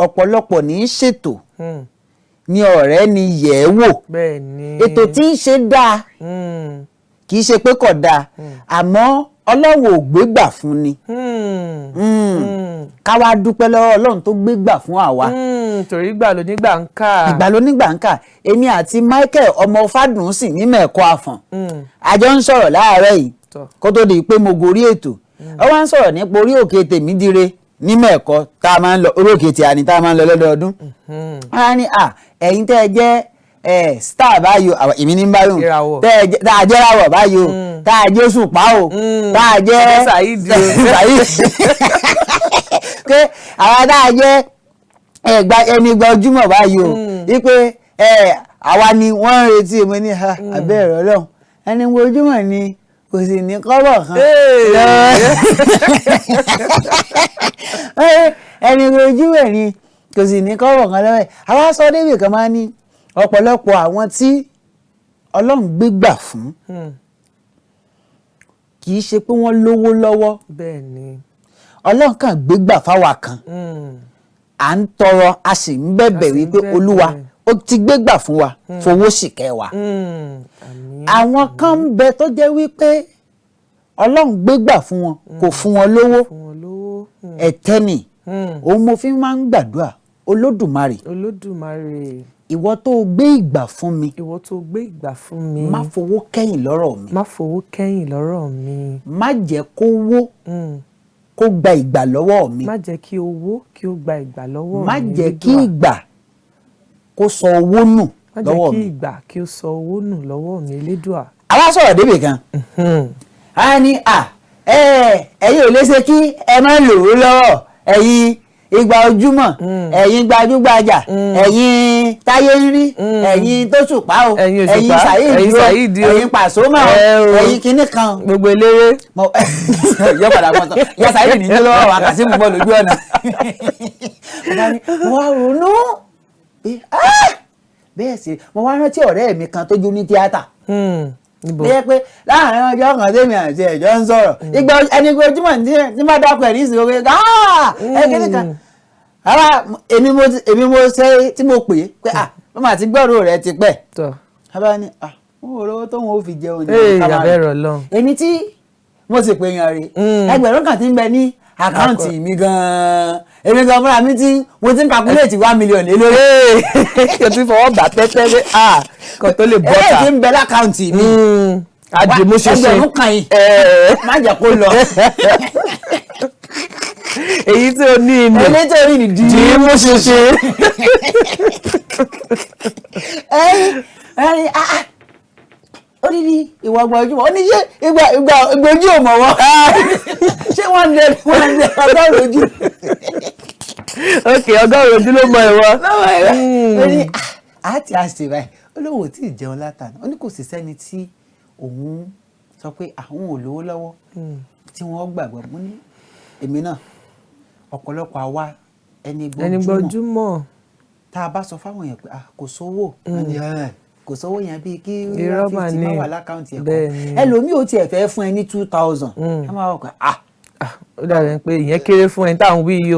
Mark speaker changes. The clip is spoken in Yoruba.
Speaker 1: ọ̀pọ̀lọpọ̀ ní í ṣètò ni ọ̀rẹ́ ni yẹ̀ ẹ́ wò ètò tí ń ṣe dáa kì í ṣe pé kò dáa àmọ́ ọlọ́run ò gbégbà fún ni ká wá dúpẹ́ lọ́wọ́ ọlọ́run tó gbégbà fún àwa.
Speaker 2: Torí ìgbà ló nígbà ń kà.
Speaker 1: Ìgbà ló nígbà ń kà èmi àti Michael ọmọ Fádùnsìn ní Mẹ̀kọ́ Àfọ̀n àjọ ń sọ̀rọ̀ láàárọ̀ yìí kó tó di pé mo gorí ètò ó wá ń sọ̀rọ̀ nípa orí òkè Tèmídire ní Mẹ̀kọ́ tá a máa ń lọ orí òkè tí a ní tá a máa ń lọ lọ́dọọdún. Wọ́n á ní ẹ̀yin tẹ́ ẹ jẹ́ star báyìí o èmi ní báyìí o tá a jẹ́ ráwọ̀ báyìí o tá a jẹ́ òṣùpá o tá a jẹ́
Speaker 2: Saheed
Speaker 1: pé àwa tá a jẹ́ ẹni gba ojúmọ̀ báyìí o wípé àwa ni wọ́n ń retí èmi ní abẹ́ ẹ̀rọ lọ́hùn ẹni gba ojúmọ̀ ni kò sì ní kọ́bọ̀ kan ẹni gba ojúmọ̀ ni kò sì ní kọ́bọ̀ kan lọ́wọ́ ẹ̀ àwa sọ débi kan máa ní ọ̀pọ̀lọpọ̀ àwọn tí Ọlọ́run gbégbà fún kì í ṣe pé wọ́n lówó lọ́wọ́
Speaker 2: bẹ́ẹ̀ ni
Speaker 1: Ọlọ́run kàn gbégbà fáwa kan à ń tọrọ a sì ń bẹ̀bẹ̀ wípé Olúwa ó ti gbégbà fún wa fowó sì kẹ́ wa. Àwọn kan ń bẹ tó jẹ́ wípé Ọlọ́run gbégbà fún wọn kò fún wọn lówó ẹ̀tẹ́ ni òun mo fi máa ń gbàdúrà Olódùmarè ìwọ tó gbé ìgbà fún mi má fowó kẹ́yìn lọ́rọ̀ mi má jẹ́ kówó kó gba ìgbà lọ́wọ́ mi.
Speaker 2: Má jẹ́ kí owó kí ó gba ìgbà lọ́wọ́ mi.
Speaker 1: Má jẹ́ kí ìgbà kó sọ owó nù lọ́wọ́ mi.
Speaker 2: Má jẹ́ kí ìgbà kí ó sọ owó nù lọ́wọ́ mi Elédùà.
Speaker 1: Àwa sọ̀rọ̀ débì kan. A ní ẹ̀yin ò lè ṣe kí ẹ má lò ó lọ́wọ́ ẹ̀yin Ìgbà Ojúmọ́ ẹ̀yin Gbajúgbajà ẹ̀yin Táyé ń rí ẹ̀yin Tóṣùpá o ẹ̀yin Saheed o ẹ̀yin Pasuma o ẹ̀yin kinní kan.
Speaker 2: Gbogbo eléré.
Speaker 1: Yọ padà mọ́ tán yọ Saheed ní lọ́wọ́ wa Kazeem bọ́ lójú ọ̀nà. Mo wá ronú bẹ́ẹ̀ sì mo wá rántí ọ̀rẹ́ mi kan tó jó ní tíátà. Bí ẹ pé láàrin ọjọ́ kan tèmi àti ẹ̀jọ́ ń sọ̀rọ̀ ìgbà ẹni pé Ojúmọ́ tí má dákọ̀ ẹ̀ ní ìsìn orí ẹ̀kíní kan èmi mo ṣe tí mo pè é pé wọ́n máa ti gbọ́rọ̀ rẹ̀ ti pẹ́ bàbá ní mo rò owó tóun ó fi jẹun ní
Speaker 2: kámárì
Speaker 1: èmi tí mo sì pè yàn rí ẹgbẹ̀rún kan ti ń bẹ ní àkáǹtì mi gan-an èmi gan fúnra mi mo ti ń calculate 1 million lé lórí.
Speaker 2: o ti fọwọ́ gbà tẹ́tẹ́ pé kan tó lè bọ́ta.
Speaker 1: ẹ ti ń bẹ lákàǹtì mi.
Speaker 2: àdìmúṣeṣe
Speaker 1: ẹgbẹ̀rún kan yìí má jẹ́ kó lọ.
Speaker 2: èyí tí o ní inú
Speaker 1: èyí tí o ní inú
Speaker 2: dìímúṣeṣe.
Speaker 1: ó ní ìwà ọgbà Ojúmọ́ ó ní ṣé ìgbà ojú ò mọ̀ wọ́n ṣé 100 ọgọ́rùn-ún ojú.
Speaker 2: ok ọgọ́rùn-ún ojú ló mọ ìwọ.
Speaker 1: ó ní àti àṣìṣe báyìí ó lóun ò tí ì jẹun látàná ó ní kò sì sẹ́ni tí òun sọ pé àwọn ò lówó lọ́wọ́ tí wọ́n gbàgbọ́ mú ní èmi náà ọ̀pọ̀lọpọ̀ àwa ẹni gbọ́júmọ̀ tá a bá sọ fáwọn èèyàn pé kò sówó kò sówó yẹn bíi kí 50 máa wà lákàntì ẹ̀kọ́ ẹlòmíì ò tiẹ̀ fẹ́ fún ẹ ní 2000 ẹ máa wọ̀ pé
Speaker 2: ó dàbí pé ìyẹn kéré fún ẹ táwọn wí yìí o.